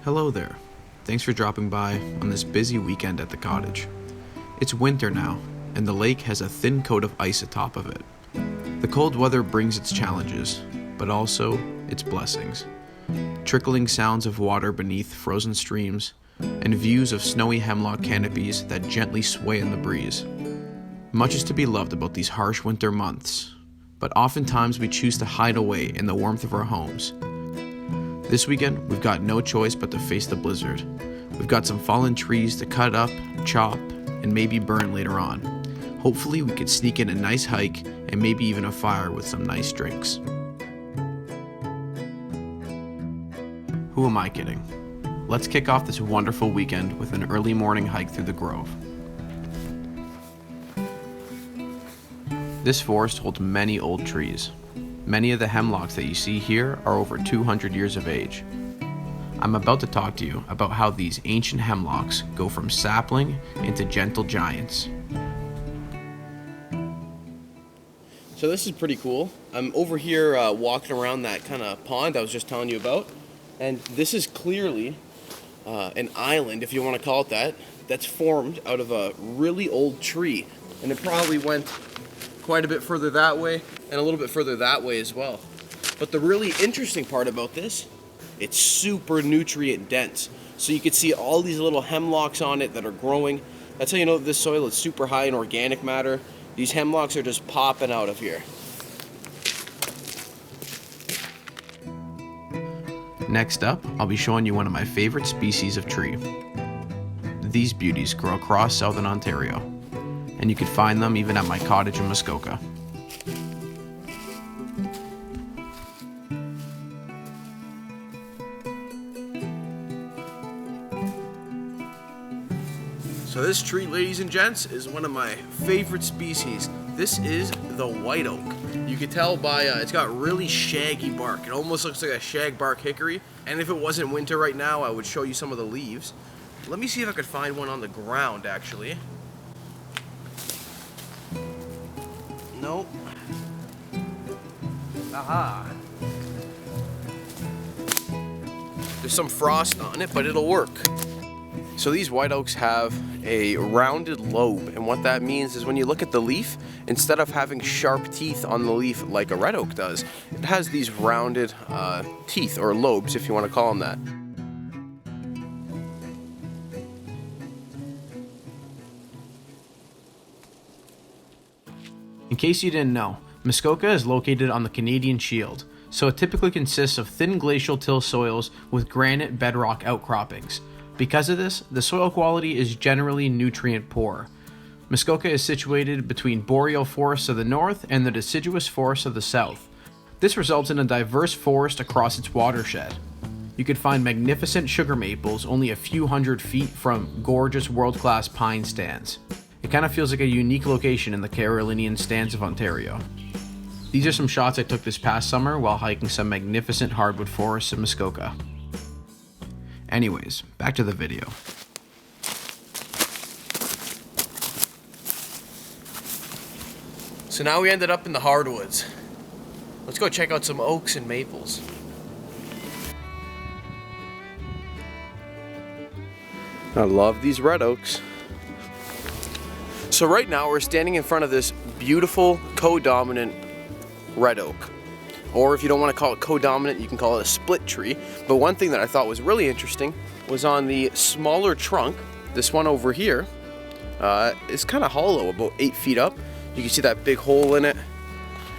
Hello there. Thanks for dropping by on this busy weekend at the cottage. It's winter now, and the lake has a thin coat of ice atop of it. The cold weather brings its challenges, but also its blessings. Trickling sounds of water beneath frozen streams, and views of snowy hemlock canopies that gently sway in the breeze. Much is to be loved about these harsh winter months, but oftentimes we choose to hide away in the warmth of our homes. This weekend, we've got no choice but to face the blizzard. We've got some fallen trees to cut up, chop, and maybe burn later on. Hopefully we could sneak in a nice hike and maybe even a fire with some nice drinks. Who am I kidding? Let's kick off this wonderful weekend with an early morning hike through the grove. This forest holds many old trees. Many of the hemlocks that you see here are over 200 years of age. I'm about to talk to you about how these ancient hemlocks go from sapling into gentle giants. So this is pretty cool. I'm over here walking around that kind of pond I was just telling you about, and this is clearly an island, if you want to call it that, that's formed out of a really old tree, and it probably went quite a bit further that way and a little bit further that way as well. But the really interesting part about this, it's super nutrient dense. So you can see all these little hemlocks on it that are growing. That's how you know that this soil is super high in organic matter. These hemlocks are just popping out of here. Next up, I'll be showing you one of my favorite species of tree. These beauties grow across southern Ontario, and you can find them even at my cottage in Muskoka. So this tree, ladies and gents, is one of my favorite species. This is the white oak. You can tell by, it's got really shaggy bark. It almost looks like a shag bark hickory. And if it wasn't winter right now, I would show you some of the leaves. Let me see if I could find one on the ground, actually. Nope. Aha. There's some frost on it, but it'll work. So these white oaks have a rounded lobe, and what that means is when you look at the leaf, instead of having sharp teeth on the leaf like a red oak does, it has these rounded teeth, or lobes if you want to call them that. In case you didn't know, Muskoka is located on the Canadian Shield, so it typically consists of thin glacial till soils with granite bedrock outcroppings. Because of this, the soil quality is generally nutrient poor. Muskoka is situated between boreal forests of the north and the deciduous forests of the south. This results in a diverse forest across its watershed. You could find magnificent sugar maples only a few hundred feet from gorgeous world-class pine stands. It kind of feels like a unique location in the Carolinian stands of Ontario. These are some shots I took this past summer while hiking some magnificent hardwood forests in Muskoka. Anyways, back to the video. So now we ended up in the hardwoods. Let's go check out some oaks and maples. I love these red oaks. So right now we're standing in front of this beautiful codominant red oak. Or if you don't want to call it codominant, you can call it a split tree. But one thing that I thought was really interesting was on the smaller trunk, this one over here, is kind of hollow, about 8 feet up. You can see that big hole in it.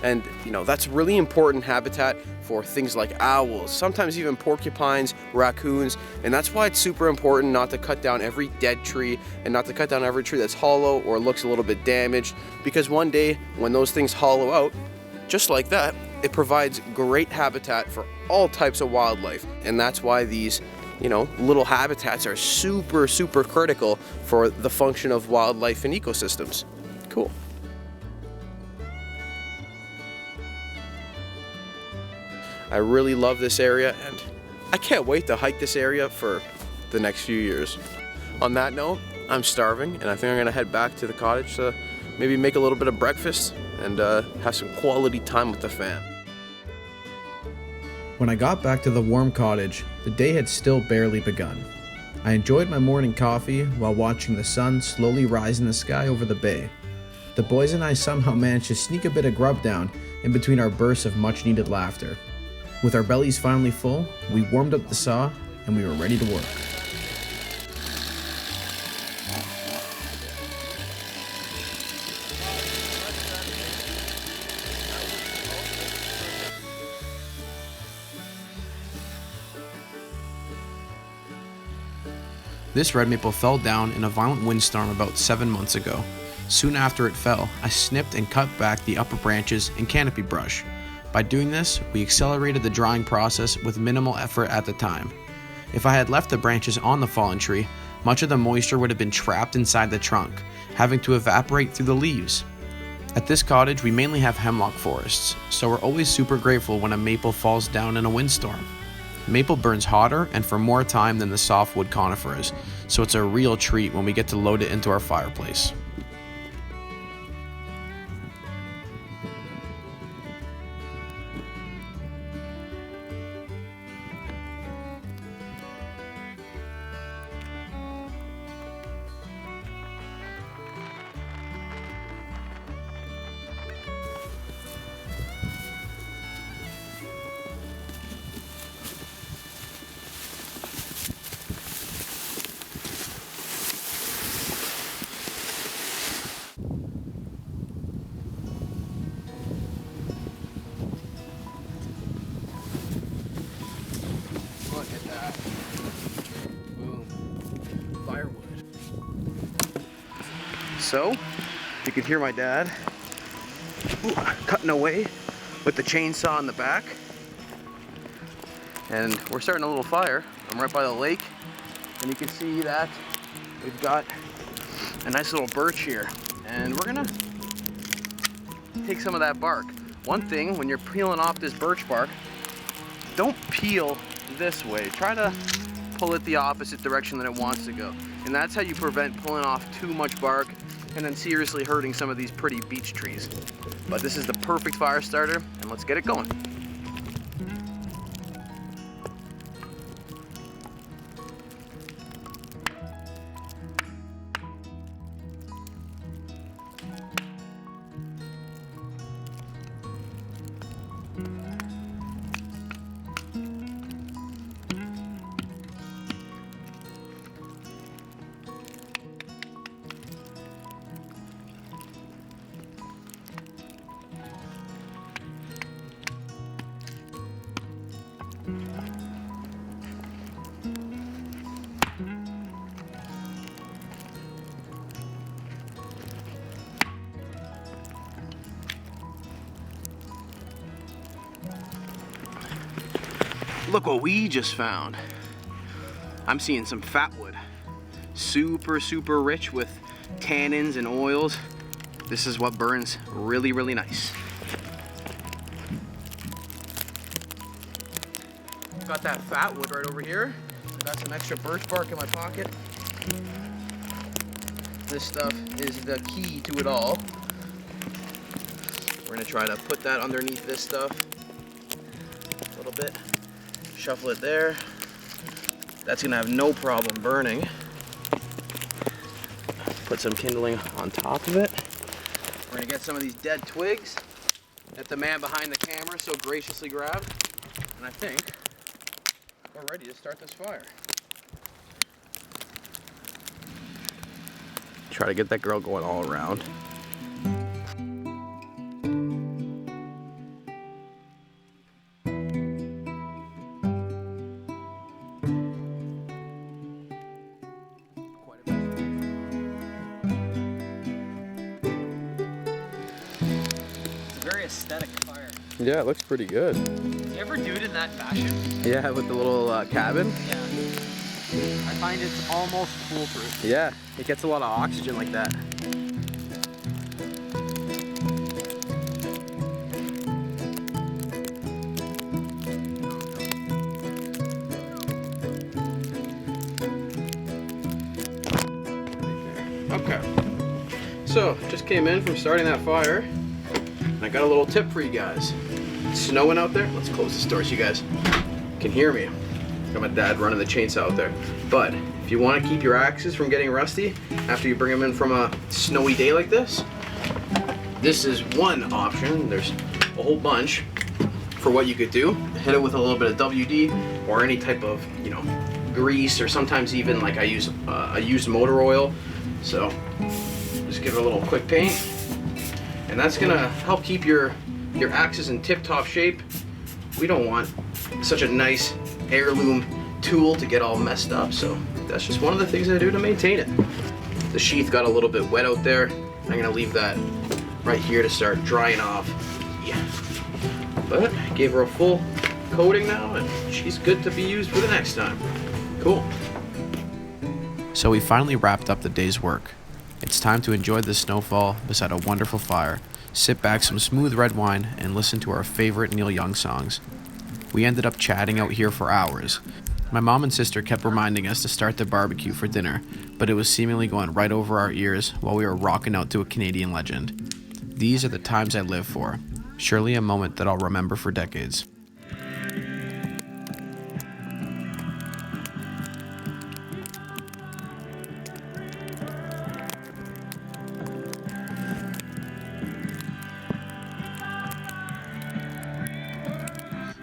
And you know, that's really important habitat for things like owls, sometimes even porcupines, raccoons, and that's why it's super important not to cut down every dead tree and not to cut down every tree that's hollow or looks a little bit damaged, because one day when those things hollow out, just like that, it provides great habitat for all types of wildlife. And that's why these, you know, little habitats are super, super critical for the function of wildlife and ecosystems. Cool. I really love this area, and I can't wait to hike this area for the next few years. On that note, I'm starving, and I think I'm gonna head back to the cottage to maybe make a little bit of breakfast and have some quality time with the fam. When I got back to the warm cottage, the day had still barely begun. I enjoyed my morning coffee while watching the sun slowly rise in the sky over the bay. The boys and I somehow managed to sneak a bit of grub down in between our bursts of much needed laughter. With our bellies finally full, we warmed up the saw and we were ready to work. This red maple fell down in a violent windstorm about 7 months ago. Soon after it fell, I snipped and cut back the upper branches and canopy brush. By doing this, we accelerated the drying process with minimal effort at the time. If I had left the branches on the fallen tree, much of the moisture would have been trapped inside the trunk, having to evaporate through the leaves. At this cottage, we mainly have hemlock forests, so we're always super grateful when a maple falls down in a windstorm. Maple burns hotter and for more time than the softwood conifers, so it's a real treat when we get to load it into our fireplace. Look at that. Boom. Firewood. So, you can hear my dad cutting away with the chainsaw in the back. And we're starting a little fire. I'm right by the lake, and you can see that we've got a nice little birch here. And we're gonna take some of that bark. One thing, when you're peeling off this birch bark, don't peel this way. Try to pull it the opposite direction that it wants to go. And that's how you prevent pulling off too much bark and then seriously hurting some of these pretty beech trees. But this is the perfect fire starter, and let's get it going. Look what we just found. I'm seeing some fat wood. Super, super rich with tannins and oils. This is what burns really, really nice. Got that fat wood right over here. I got some extra birch bark in my pocket. This stuff is the key to it all. We're gonna try to put that underneath this stuff a little bit. Shuffle it there. That's gonna have no problem burning. Put some kindling on top of it. We're gonna get some of these dead twigs that the man behind the camera so graciously grabbed. And I think we're ready to start this fire. Try to get that girl going all around. Very aesthetic fire. Yeah, it looks pretty good. Do you ever do it in that fashion? Yeah, with the little cabin. Yeah. I find it's almost foolproof. Yeah, it gets a lot of oxygen like that. Okay, so just came in from starting that fire, and I got a little tip for you guys. snowing out there. Let's close this door so you guys can hear me. Got my dad running the chainsaw out there. But if you want to keep your axes from getting rusty after you bring them in from a snowy day like this is one option. There's a whole bunch for what you could do. Hit it with a little bit of WD or any type of, grease, or sometimes even like I use motor oil. So just give it a little quick paint, and that's gonna help keep your axes in tip-top shape. We don't want such a nice heirloom tool to get all messed up, so that's just one of the things I do to maintain it. The sheath got a little bit wet out there. I'm gonna leave that right here to start drying off. Yeah, but I gave her a full coating now, and she's good to be used for the next time. Cool. So we finally wrapped up the day's work. It's time to enjoy the snowfall beside a wonderful fire, sit back some smooth red wine, and listen to our favorite Neil Young songs. We ended up chatting out here for hours. My mom and sister kept reminding us to start the barbecue for dinner, but it was seemingly going right over our ears while we were rocking out to a Canadian legend. These are the times I live for. Surely a moment that I'll remember for decades.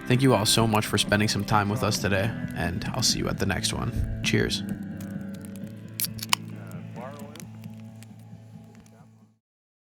Thank you all so much for spending some time with us today, and I'll see you at the next one. Cheers.